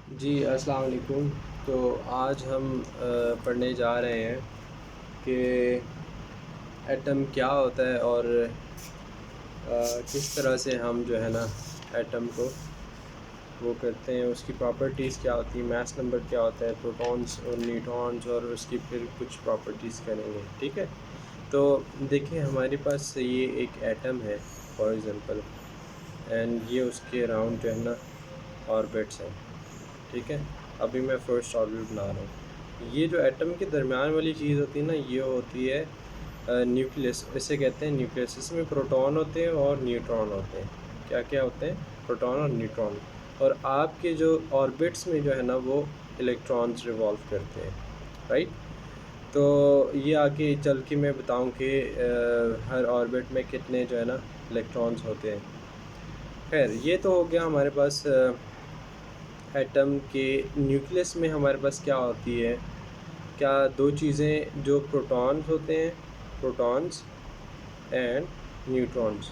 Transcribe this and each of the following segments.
जी अस्सलाम वालेकुम। तो आज हम पढ़ने जा रहे हैं कि एटम क्या होता है और किस तरह से हम जो है ना एटम को वो करते हैं, उसकी प्रॉपर्टीज़ क्या होती है, मास नंबर क्या होता है, प्रोटॉन्स और न्यूट्रॉन्स, और उसकी फिर कुछ प्रॉपर्टीज़ करेंगे। ठीक है। तो देखिए हमारे पास ये एक एटम है फॉर एग्ज़ाम्पल, एंड ये उसके अराउंड जो है ना ऑर्बिट्स हैं। ठीक है। अभी मैं फर्स्ट ऑर्बिट बना रहा हूँ। ये जो एटम के दरमियान वाली चीज़ होती है ना, ये होती है न्यूक्लियस। इसे कहते हैं न्यूक्लियस। इसमें प्रोटॉन होते हैं और न्यूट्रॉन होते हैं। क्या क्या होते हैं? प्रोटॉन और न्यूट्रॉन। और आपके जो ऑर्बिट्स में जो है ना वो इलेक्ट्रॉन्स रिवॉल्व करते हैं, राइट। तो ये आगे चल के मैं बताऊँ कि हर ऑर्बिट में कितने जो है ना इलेक्ट्रॉन्स होते हैं। खैर, ये तो हो गया हमारे पास एटम के न्यूक्लियस में हमारे पास क्या होती है। क्या दो चीज़ें जो प्रोटॉन्स होते हैं, प्रोटॉन्स एंड न्यूट्रॉन्स,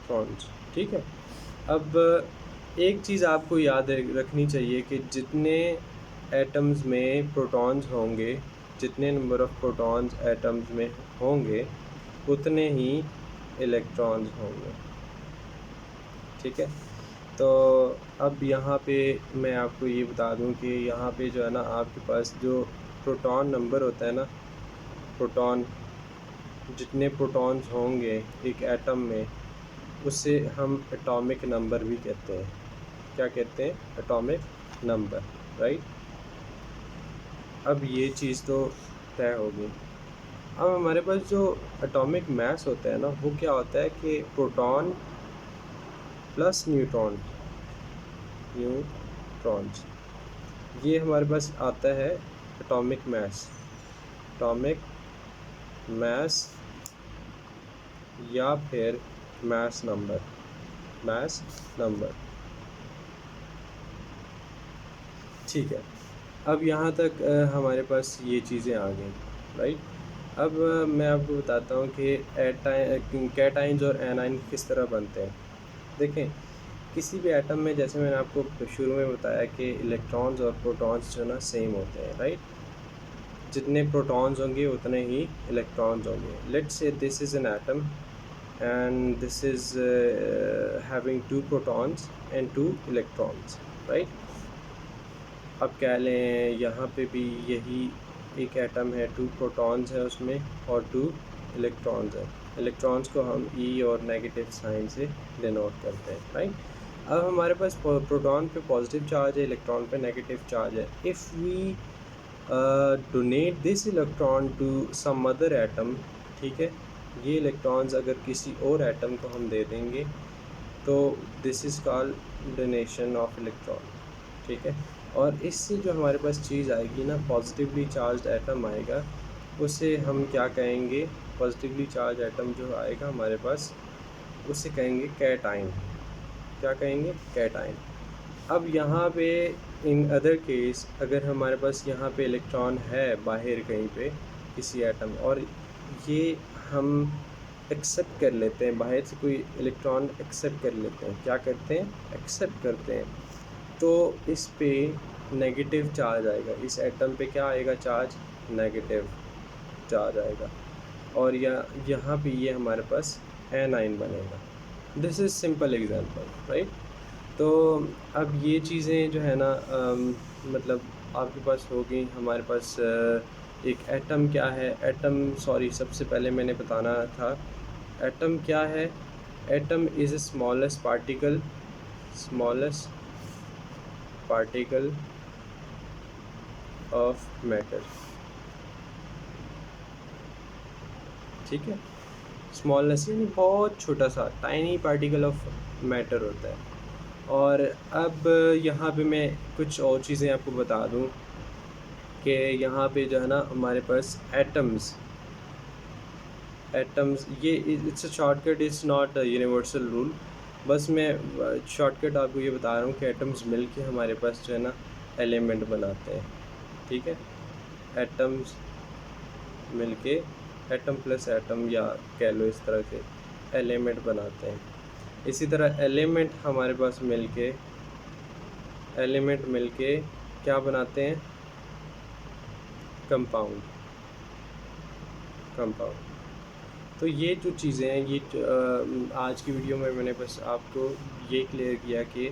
ट्रॉन्स। ठीक है। अब एक चीज़ आपको याद रखनी चाहिए कि जितने एटम्स में प्रोटॉन्स होंगे, जितने नंबर ऑफ़ प्रोटॉन्स एटम्स में होंगे, उतने ही इलेक्ट्रॉन्स होंगे। ठीक है। तो अब यहाँ पे मैं आपको ये बता दूँ कि यहाँ पे जो है ना आपके पास जो प्रोटॉन नंबर होता है ना, प्रोटॉन, जितने प्रोटॉन्स होंगे एक एटम में, उसे हम एटॉमिक नंबर भी कहते हैं। क्या कहते हैं? Atomic number, right. अब ये चीज़ तो तय होगी। अब हमारे पास जो एटॉमिक मास होता है ना, वो क्या होता है कि प्रोटॉन प्लस न्यूट्रॉन, न्यूट्रॉन्स, ये हमारे पास आता है एटॉमिक मास। एटॉमिक मास या फिर मास नंबर, मास नंबर। ठीक है। अब यहाँ तक हमारे पास ये चीज़ें आ गई, राइट। अब मैं आपको बताता हूँ कि कैटाइन्स और एनाइन किस तरह बनते हैं। देखें, किसी भी एटम में, जैसे मैंने आपको शुरू में बताया कि इलेक्ट्रॉन्स और प्रोटॉन्स जो ना सेम होते हैं, राइट। जितने प्रोटॉन्स होंगे उतने ही इलेक्ट्रॉन्स होंगे। Let's say this is an atom and this is having 2 protons and 2 electrons, right. अब कह लें यहाँ पे भी यही एक एटम है, 2 प्रोटॉन्स है उसमें और 2 इलेक्ट्रॉन्स हैं। इलेक्ट्रॉन्स को हम ई और नेगेटिव साइन से डिनोट करते हैं, राइट। अब हमारे पास प्रोटॉन पे पॉजिटिव चार्ज है, इलेक्ट्रॉन पे नेगेटिव चार्ज है। If we donate this electron to some other atom, ठीक है, ये इलेक्ट्रॉन्स अगर किसी और एटम को हम दे देंगे तो this is called donation of electron. ठीक है। और इससे जो हमारे पास चीज़ आएगी ना, पॉजिटिवली चार्ज एटम आएगा, उसे हम क्या कहेंगे? पॉजिटिवली चार्ज एटम जो आएगा हमारे पास, उसे कहेंगे कैटाइन। क्या कहेंगे? कैटाइन। अब यहाँ पे इन अदर केस, अगर हमारे पास यहाँ पे इलेक्ट्रॉन है बाहर कहीं पे किसी एटम, और ये हम एक्सेप्ट कर लेते हैं, बाहर से कोई इलेक्ट्रॉन एक्सेप्ट कर लेते हैं। क्या करते हैं? एक्सेप्ट करते हैं। तो इस पे नेगेटिव चार्ज आएगा। इस एटम पे क्या आएगा? चार्ज, नेगेटिव चार्ज आएगा। और यहाँ पे ये हमारे पास एनाइन बनेगा। This is simple example, right. तो अब ये चीज़ें जो है ना मतलब आपके पास हो गई। हमारे पास एक एटम क्या है? एटम, सॉरी, सबसे पहले मैंने बताना था एटम क्या है। Atom is a smallest particle, smallest particle of matter. ठीक है। स्मॉलनेस यानी बहुत छोटा सा, टाइनी पार्टिकल ऑफ मैटर होता है। और अब यहाँ पे मैं कुछ और चीज़ें आपको बता दूँ कि यहाँ पे जो है ना हमारे पास एटम्स, एटम्स, ये it's a shortcut, is not a universal rule. बस मैं शॉर्टकट आपको ये बता रहा हूँ कि एटम्स मिलके हमारे पास जो है ना एलिमेंट बनाते हैं। ठीक है। एटम्स मिलके, एटम प्लस एटम या कह लो इस तरह के एलिमेंट बनाते हैं। इसी तरह एलिमेंट हमारे पास मिलके एलिमेंट मिलके क्या बनाते हैं, कंपाउंड। तो ये जो चीज़ें हैं ये आज की वीडियो में मैंने बस आपको ये क्लियर किया कि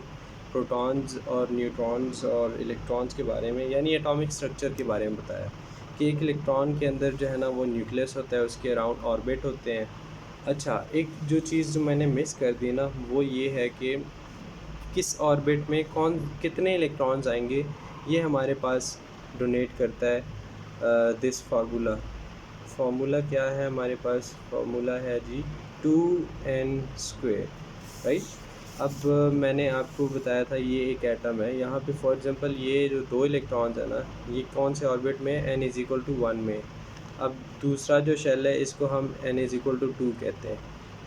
प्रोटॉन्स और न्यूट्रॉन्स और इलेक्ट्रॉन्स के बारे में, यानी एटॉमिक स्ट्रक्चर के बारे में बताया कि एक इलेक्ट्रॉन के अंदर जो है ना वो न्यूक्लियस होता है, उसके अराउंड ऑर्बिट होते हैं। अच्छा, एक जो चीज़ जो मैंने मिस कर दी ना वो ये है कि किस ऑर्बिट में कौन कितने इलेक्ट्रॉन्स आएंगे, ये हमारे पास डोनेट करता है दिस फार्मूला क्या है हमारे पास, फार्मूला है जी 2n², राइट। अब मैंने आपको बताया था ये एक एटम है, यहाँ पे फॉर एग्जांपल ये जो 2 इलेक्ट्रॉन्स है ना, ये कौन से ऑर्बिट में, n=1 में। अब दूसरा जो शेल है इसको हम n=2 कहते हैं,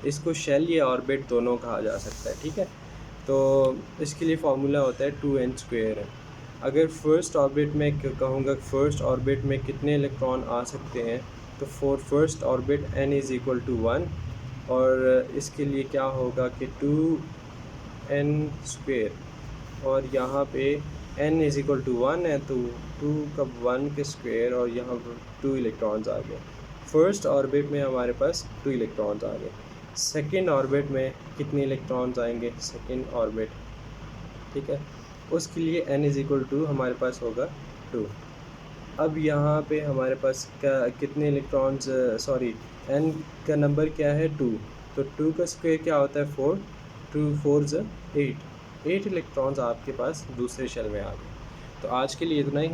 इसको शेल या ऑर्बिट दोनों कहा जा सकता है, ठीक है। तो इसके लिए फार्मूला होता है 2n² है। अगर फर्स्ट ऑर्बिट में कहूँगा फर्स्ट ऑर्बिट में कितने इलेक्ट्रॉन आ सकते हैं, तो फॉर फर्स्ट ऑर्बिट n=1, और इसके लिए क्या होगा कि 2n², और यहाँ पे n=1 है तो 2 का 1 के स्क्वायर, और यहाँ पर 2 इलेक्ट्रॉन्स आ गए। फर्स्ट ऑर्बिट में हमारे पास 2 इलेक्ट्रॉन्स आ गए। सेकेंड ऑर्बिट में कितने इलेक्ट्रॉन्स आएंगे, सेकेंड ऑर्बिट, ठीक है, उसके लिए n= हमारे पास होगा 2। अब यहाँ पे हमारे पास क्या कितने इलेक्ट्रॉन्स, सॉरी n का नंबर क्या है 2, तो 2 का स्क्वायर क्या होता है 4, 2 4 ज़ 8 इलेक्ट्रॉन्स आपके पास दूसरे शेल में आ गए। तो आज के लिए इतना ही,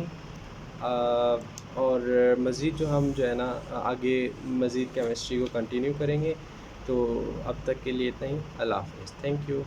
और मज़ीद जो हम जो है ना आगे मज़ीद केमिस्ट्री को कंटिन्यू करेंगे। तो अब तक के लिए इतना ही, अल्लाह हाफ़िज़, थैंक यू।